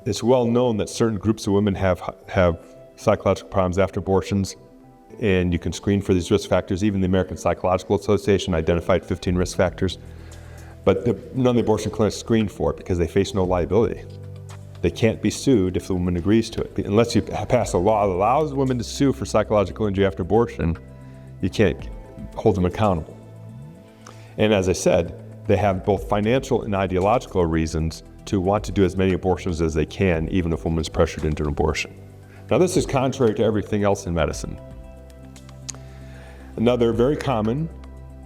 it's well known that certain groups of women have psychological problems after abortions, and you can screen for these risk factors. Even the American Psychological Association identified 15 risk factors, but none of the abortion clinics screen for it because they face no liability. They can't be sued if the woman agrees to it. Unless you pass a law that allows women to sue for psychological injury after abortion, you can't hold them accountable. And as I said, they have both financial and ideological reasons to want to do as many abortions as they can, even if a woman is pressured into an abortion. Now, this is contrary to everything else in medicine. Another very common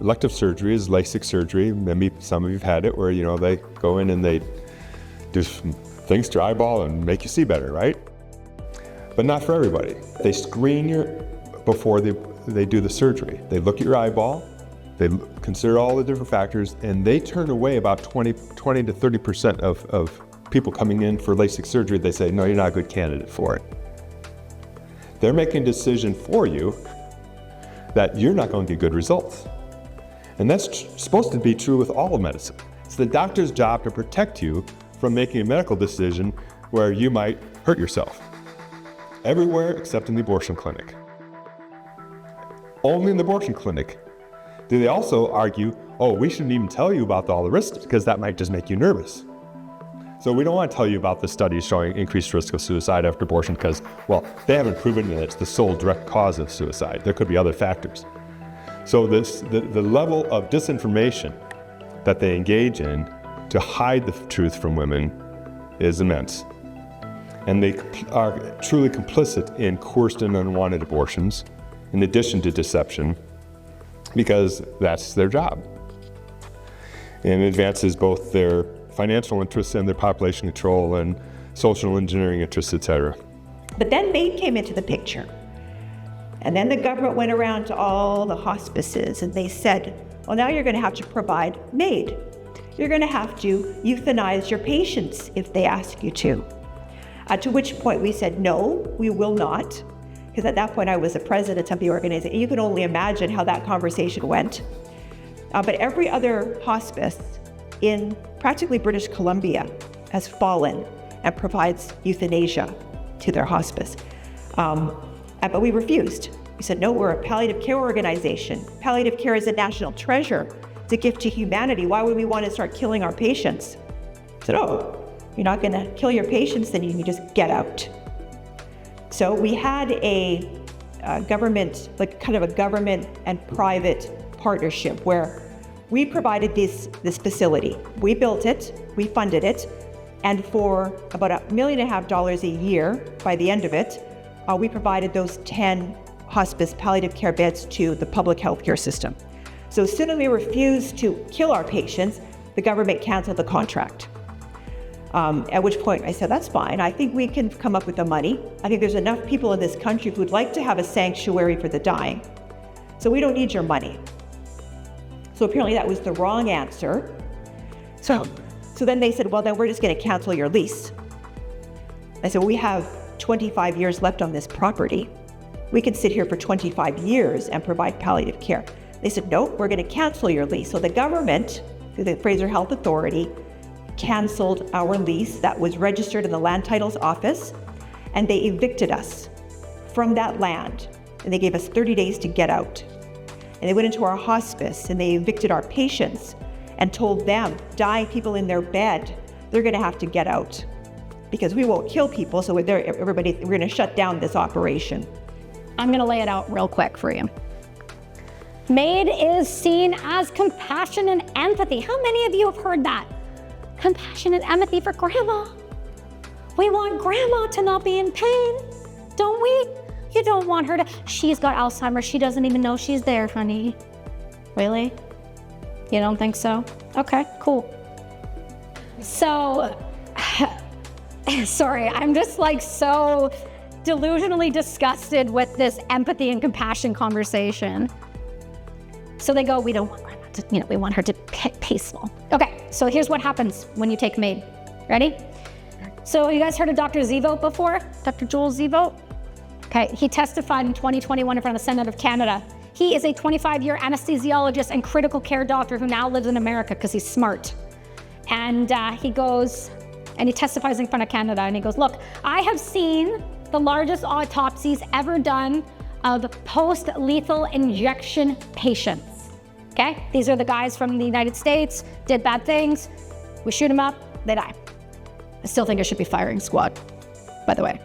elective surgery is LASIK surgery. Maybe some of you have had it, where they go in and they do some things to your eyeball and make you see better, right? But not for everybody. They screen you before they do the surgery. They look at your eyeball, they consider all the different factors, and they turn away about 20 to 30% of people coming in for LASIK surgery. They say, no, you're not a good candidate for it. They're making a decision for you that you're not going to get good results. And that's supposed to be true with all of medicine. It's the doctor's job to protect you from making a medical decision where you might hurt yourself. Everywhere except in the abortion clinic. Only in the abortion clinic do they also argue, oh, we shouldn't even tell you about all the risks because that might just make you nervous. So we don't want to tell you about the studies showing increased risk of suicide after abortion because, well, they haven't proven that it's the sole direct cause of suicide. There could be other factors. So the level of disinformation that they engage in to hide the truth from women is immense. And they are truly complicit in coerced and unwanted abortions, in addition to deception, because that's their job. And it advances both their financial interests and their population control and social engineering interests, etc. But then MAID came into the picture. And then the government went around to all the hospices and they said, well, now you're going to have to provide MAID. You're going to have to euthanize your patients if they ask you to. To which point we said, no, we will not. Because at that point I was the president of the organization. You can only imagine how that conversation went. But every other hospice in practically British Columbia has fallen and provides euthanasia to their hospice. But we refused. We said, no, we're a palliative care organization. Palliative care is a national treasure. It's a gift to humanity. Why would we want to start killing our patients? I said, oh, you're not going to kill your patients, then you can just get out. So we had a government, like kind of a government and private partnership where we provided this facility. We built it, we funded it, and for about $1.5 million a year by the end of it, we provided those 10 hospice palliative care beds to the public healthcare system. So as soon as we refused to kill our patients, the government canceled the contract. At which point I said, that's fine. I think we can come up with the money. I think there's enough people in this country who would like to have a sanctuary for the dying. So we don't need your money. So apparently that was the wrong answer. So then they said, well, then we're just going to cancel your lease. I said, well, we have 25 years left on this property. We can sit here for 25 years and provide palliative care. They said, no, we're going to cancel your lease. So the government, through the Fraser Health Authority, canceled our lease that was registered in the land titles office, and they evicted us from that land. And they gave us 30 days to get out. And they went into our hospice and they evicted our patients and told them, dying people in their bed, they're going to have to get out because we won't kill people. So we're going to shut down this operation. I'm going to lay it out real quick for you. MAID is seen as compassion and empathy. How many of you have heard that? Compassion and empathy for grandma. We want grandma to not be in pain, don't we? You don't want her to, she's got Alzheimer's, she doesn't even know she's there, honey. Really? You don't think so? Okay, cool. So, sorry, I'm just like so delusionally disgusted with this empathy and compassion conversation. So they go, we don't want grandma to, we want her to be peaceful. Okay, so here's what happens when you take MAID. Ready? So you guys heard of Dr. Zvote before? Dr. Joel Zvote? Okay, he testified in 2021 in front of the Senate of Canada. He is a 25-year anesthesiologist and critical care doctor who now lives in America because he's smart. And he goes, and he testifies in front of Canada, and he goes, look, I have seen the largest autopsies ever done of post-lethal injection patients, okay? These are the guys from the United States, did bad things, we shoot them up, they die. I still think it should be firing squad, by the way.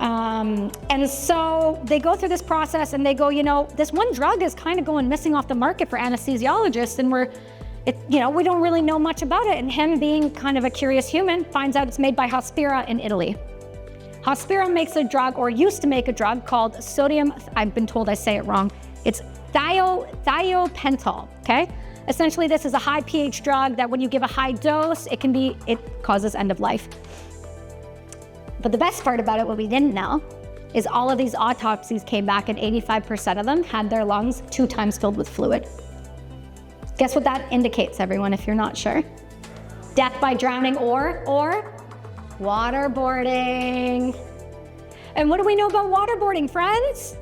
And so they go through this process and they go, you know, this one drug is kind of going missing off the market for anesthesiologists, and we don't really know much about it. And him, being kind of a curious human, finds out it's made by Hospira in Italy. Hospira makes a drug, or used to make a drug, called sodium, I've been told I say it wrong, it's thiopental, okay? Essentially, this is a high pH drug that when you give a high dose, it causes end of life. But the best part about it, what we didn't know, is all of these autopsies came back and 85% of them had their lungs 2 times filled with fluid. Guess what that indicates, everyone, if you're not sure? Death by drowning or waterboarding. And what do we know about waterboarding, friends?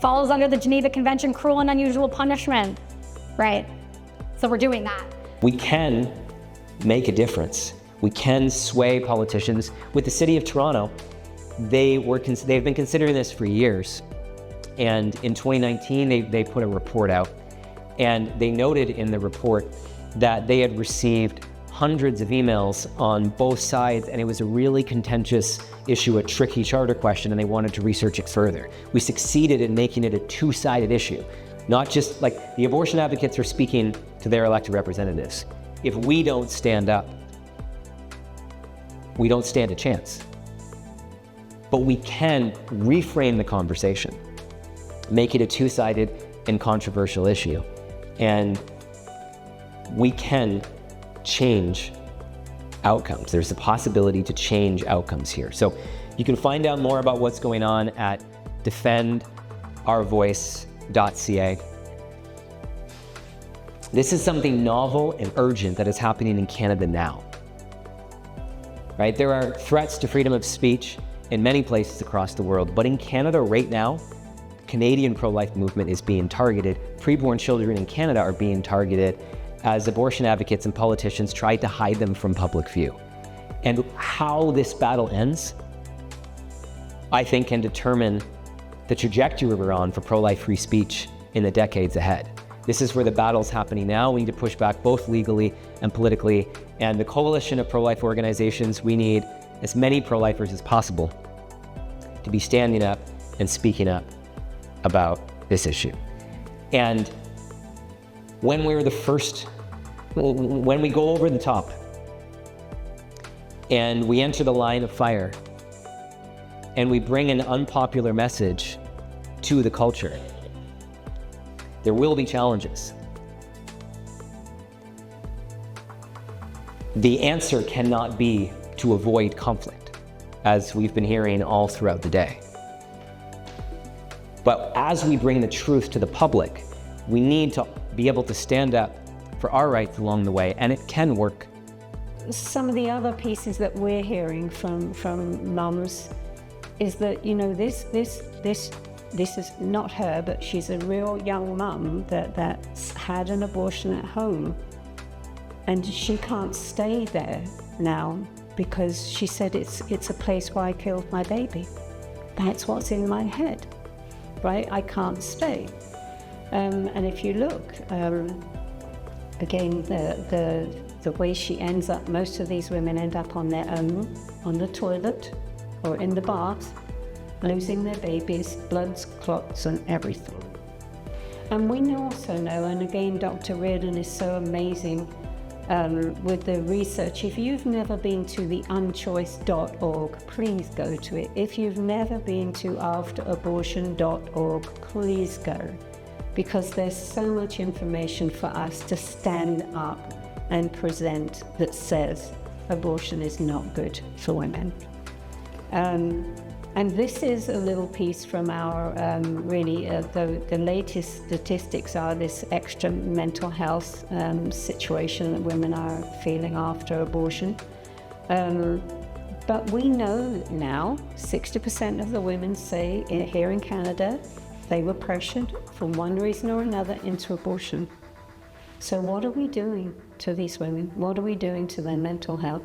Falls under the Geneva Convention, cruel and unusual punishment, right? So we're doing that. We can make a difference. We can sway politicians. With the city of Toronto, they've been considering this for years. And in 2019, they put a report out, and they noted in the report that they had received hundreds of emails on both sides, and it was a really contentious issue, a tricky charter question, and they wanted to research it further. We succeeded in making it a two-sided issue, not just like the abortion advocates are speaking to their elected representatives. If we don't stand up, we don't stand a chance. But we can reframe the conversation, make it a two-sided and controversial issue, and we can change outcomes. There's a possibility to change outcomes here. So you can find out more about what's going on at defendourvoice.ca. This is something novel and urgent that is happening in Canada now. Right? There are threats to freedom of speech in many places across the world, but in Canada right now, the Canadian pro-life movement is being targeted. Preborn children in Canada are being targeted as abortion advocates and politicians try to hide them from public view. And how this battle ends, I think, can determine the trajectory we're on for pro-life free speech in the decades ahead. This is where the battle's happening now. We need to push back both legally and politically. And the coalition of pro-life organizations, we need as many pro-lifers as possible to be standing up and speaking up about this issue. And when we're the first, when we go over the top and we enter the line of fire and we bring an unpopular message to the culture, there will be challenges. The answer cannot be to avoid conflict, as we've been hearing all throughout the day. But as we bring the truth to the public, we need to be able to stand up for our rights along the way, and it can work. Some of the other pieces that we're hearing from mums is that, you know, this is not her, but she's a real young mum that's had an abortion at home, and she can't stay there now because she said it's a place where I killed my baby. That's what's in my head, right? I can't stay. And if you look, again, the way she ends up, most of these women end up on their own, on the toilet or in the bath, losing their babies, bloods, clots, and everything. And we also know, and again, Dr. Reardon is so amazing with the research. If you've never been to the unchoice.org, please go to it. If you've never been to afterabortion.org, please go, because there's so much information for us to stand up and present that says abortion is not good for women. And this is a little piece from our, the latest statistics are this extra mental health situation that women are feeling after abortion. But we know now 60% of the women say here in Canada, they were pressured for one reason or another into abortion. So what are we doing to these women? What are we doing to their mental health?